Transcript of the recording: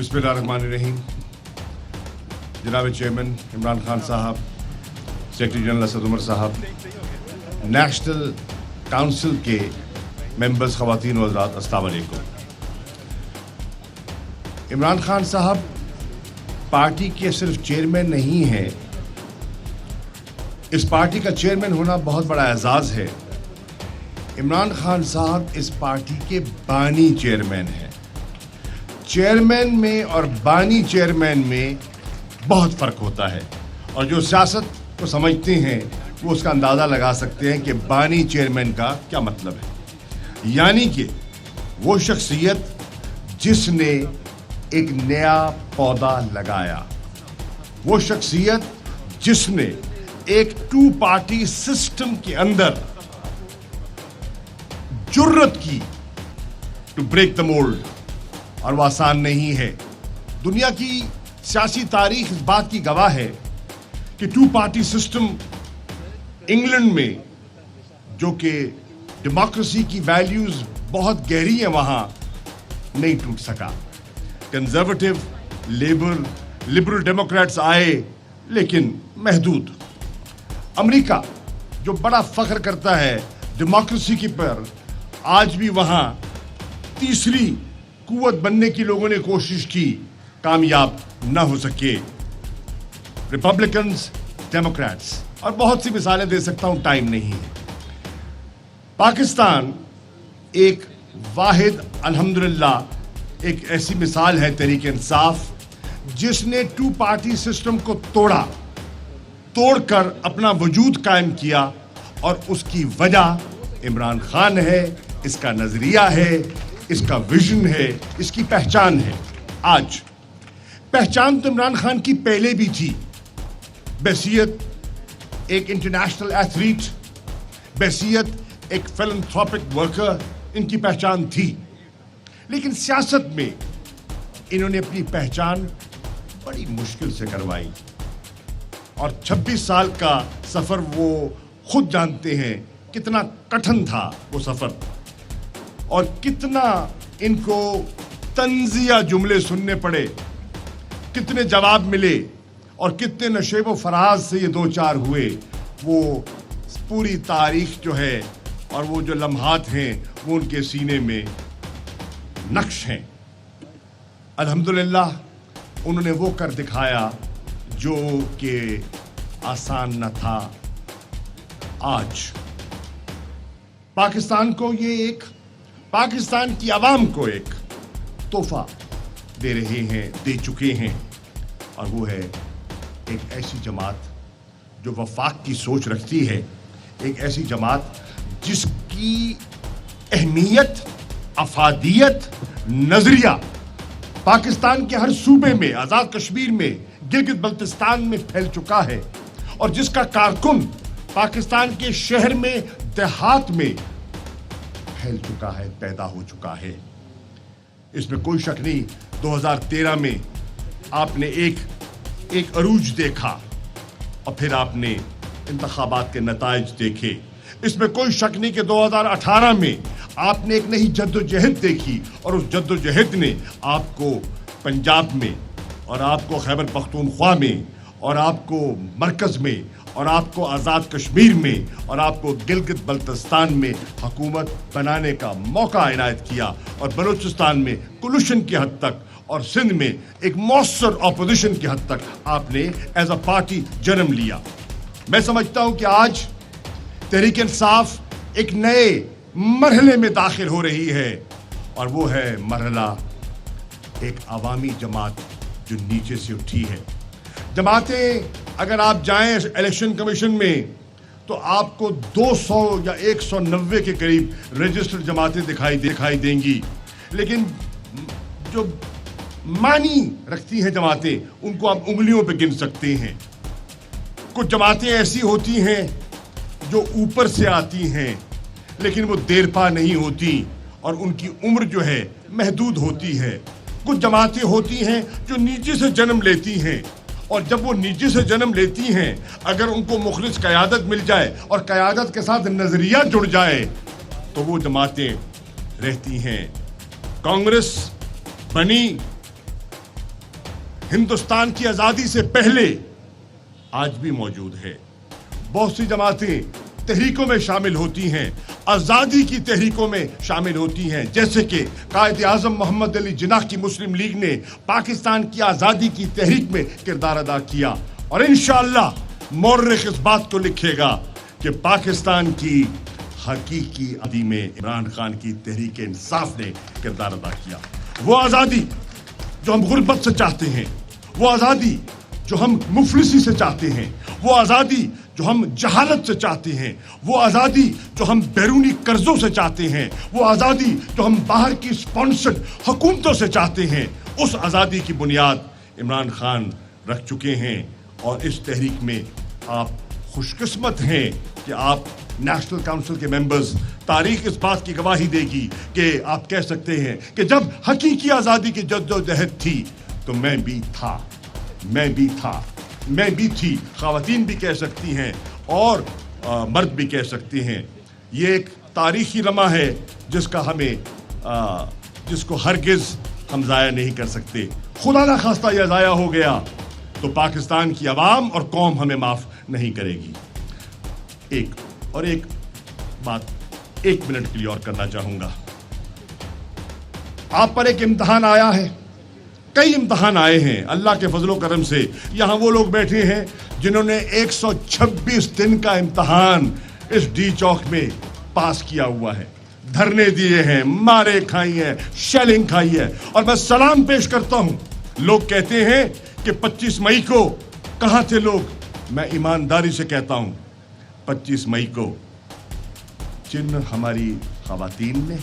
बिस्मिल्लाहिर्रहमानिर्रहीम। जनाब चेयरमैन इमरान खान साहब, सेक्रेटरी जनरल असद उमर साहब, नेशनल काउंसिल के मेंबर्स, ख़वातीन और हज़रात, अस्सलाम वालेकुम। इमरान खान साहब पार्टी के सिर्फ चेयरमैन नहीं हैं, इस पार्टी का चेयरमैन होना बहुत बड़ा एजाज़ है। इमरान खान साहब इस पार्टी के बानी चेयरमैन हैं। चेयरमैन में और बानी चेयरमैन में बहुत फ़र्क होता है, और जो सियासत को समझते हैं वो उसका अंदाज़ा लगा सकते हैं कि बानी चेयरमैन का क्या मतलब है। यानी कि वो शख्सियत जिसने एक नया पौधा लगाया, वो शख्सियत जिसने एक टू पार्टी सिस्टम के अंदर जुर्रत की टू ब्रेक द मोल्ड, और वो आसान नहीं है। दुनिया की सियासी तारीख इस बात की गवाह है कि टू पार्टी सिस्टम इंग्लैंड में, जो कि डेमोक्रेसी की वैल्यूज बहुत गहरी है, वहां नहीं टूट सका। कंजर्वेटिव, लिबरल डेमोक्रेट्स आए, लेकिन महदूद। अमेरिका जो बड़ा फख्र करता है डेमोक्रेसी की पर, आज भी वहां तीसरी कुव्वत बनने की लोगों ने कोशिश की, कामयाब न हो सके। रिपब्लिकन्स, डेमोक्रेट्स, और बहुत सी मिसालें दे सकता हूं, टाइम नहीं है। पाकिस्तान एक वाहिद, अल्हम्दुलिल्लाह, एक ऐसी मिसाल है तहरीक इंसाफ, जिसने टू पार्टी सिस्टम को तोड़कर अपना वजूद कायम किया, और उसकी वजह इमरान खान है, इसका नजरिया है, इसका विजन है, इसकी पहचान है। आज पहचान तो इमरान खान की पहले भी थी। बैसियत एक इंटरनेशनल एथलीट, बैसियत एक फिलैंथ्रोपिक वर्कर, इनकी पहचान थी। लेकिन सियासत में इन्होंने अपनी पहचान बड़ी मुश्किल से करवाई, और 26 साल का सफर वो खुद जानते हैं कितना कठिन था वो सफर, और कितना इनको तंजिया जुमले सुनने पड़े, कितने जवाब मिले, और कितने नशेब व फराज से ये दो चार हुए। वो पूरी तारीख जो है और वो जो लम्हात हैं वो उनके सीने में नक्श हैं। अल्हम्दुलिल्लाह उन्होंने वो कर दिखाया जो कि आसान न था। आज पाकिस्तान को पाकिस्तान की आवाम को एक तोहफा दे रहे हैं, दे चुके हैं, और वो है एक ऐसी जमात जो वफाक की सोच रखती है, एक ऐसी जमात जिसकी अहमियत, अफादियत, नजरिया पाकिस्तान के हर सूबे में, आज़ाद कश्मीर में, गिलगित बल्तिस्तान में फैल चुका है, और जिसका कारकुन पाकिस्तान के शहर में, देहात में फैल चुका है, पैदा हो चुका है। इसमें कोई शक नहीं। 2013 में आपने एक अरूज देखा, और फिर आपने इंतखाबात के नताइज देखे। इसमें कोई शक नहीं कि 2018 में आपने एक नई जद्दोजहद देखी, और उस जद्दोजहद ने आपको पंजाब में, और आपको खैबर पख्तूनख्वा में, और आपको मरकज़ में, और आपको आज़ाद कश्मीर में, और आपको गिलगित बल्तिस्तान में हुकूमत बनाने का मौका इनायत किया, और बलूचिस्तान में कोलिशन की हद तक, और सिंध में एक मौसर अपोजिशन की हद तक आपने एज अ पार्टी जन्म लिया। मैं समझता हूं कि आज तहरीक इंसाफ एक नए मरहले में दाखिल हो रही है, और वो है मरहला एक अवामी जमात जो नीचे से उठी है। जमातें, अगर आप जाएं इलेक्शन कमीशन में, तो आपको 200 या 190 के करीब रजिस्टर्ड जमातें दिखाई देंगी। लेकिन जो मानी रखती हैं जमातें, उनको आप उंगलियों पे गिन सकते हैं। कुछ जमातें ऐसी होती हैं जो ऊपर से आती हैं, लेकिन वो देरपा नहीं होती, और उनकी उम्र जो है महदूद होती है। कुछ जमातें होती हैं जो नीचे से जन्म लेती हैं, और जब वो नीचे से जन्म लेती हैं, अगर उनको मुखलिस क़यादत मिल जाए और क़यादत के साथ नज़रिया जुड़ जाए, तो वो जमातें रहती हैं। कांग्रेस बनी ہندوستان کی آزادی سے پہلے آج بھی موجود ہے. بہت سی جماعتیں تحریکوں میں شامل ہوتی ہیں, آزادی کی تحریکوں میں شامل ہوتی ہیں, جیسے کہ قائد اعظم محمد علی جناح کی مسلم لیگ نے پاکستان کی آزادی کی تحریک میں کردار ادا کیا, اور انشاءاللہ مورخ اس بات کو لکھے گا کہ پاکستان کی حقیقی آزادی میں عمران خان کی تحریک انصاف نے کردار ادا کیا. وہ آزادی جو ہم غربت سے چاہتے ہیں, وہ آزادی جو ہم مفلسی سے چاہتے ہیں, وہ آزادی جو ہم جہالت سے چاہتے ہیں, وہ آزادی جو ہم بیرونی قرضوں سے چاہتے ہیں, وہ آزادی جو ہم باہر کی سپانسرڈ حکومتوں سے چاہتے ہیں, اس آزادی کی بنیاد عمران خان رکھ چکے ہیں. اور اس تحریک میں آپ خوش قسمت ہیں کہ آپ نیشنل کونسل کے ممبرز. تاریخ اس بات کی گواہی دے گی کہ آپ کہہ سکتے ہیں کہ جب حقیقی آزادی کی جدوجہد تھی تو میں بھی تھا, میں بھی تھی. خواتین بھی کہہ سکتی ہیں اور مرد بھی کہہ سکتے ہیں. یہ ایک تاریخی لمحہ ہے جس کو ہرگز ہم ضائع نہیں کر سکتے. خدا نہ خواستہ یہ ضائع ہو گیا تو پاکستان کی عوام اور قوم ہمیں معاف نہیں کرے گی. ایک بات 1 منٹ کے لیے اور کرنا چاہوں گا. آپ پر ایک امتحان آیا ہے, کئی امتحان آئے ہیں. اللہ کے فضل و کرم سے یہاں وہ لوگ بیٹھے ہیں جنہوں نے 126 دن کا امتحان اس ڈی چوک میں پاس کیا ہوا ہے, دھرنے دیے ہیں, مارے کھائی ہیں, شیلنگ کھائی ہے. اور میں سلام پیش کرتا ہوں. لوگ کہتے ہیں کہ 25 مئی کو کہاں تھے لوگ. میں ایمانداری سے کہتا ہوں 25 مئی کو جن ہماری خواتین نے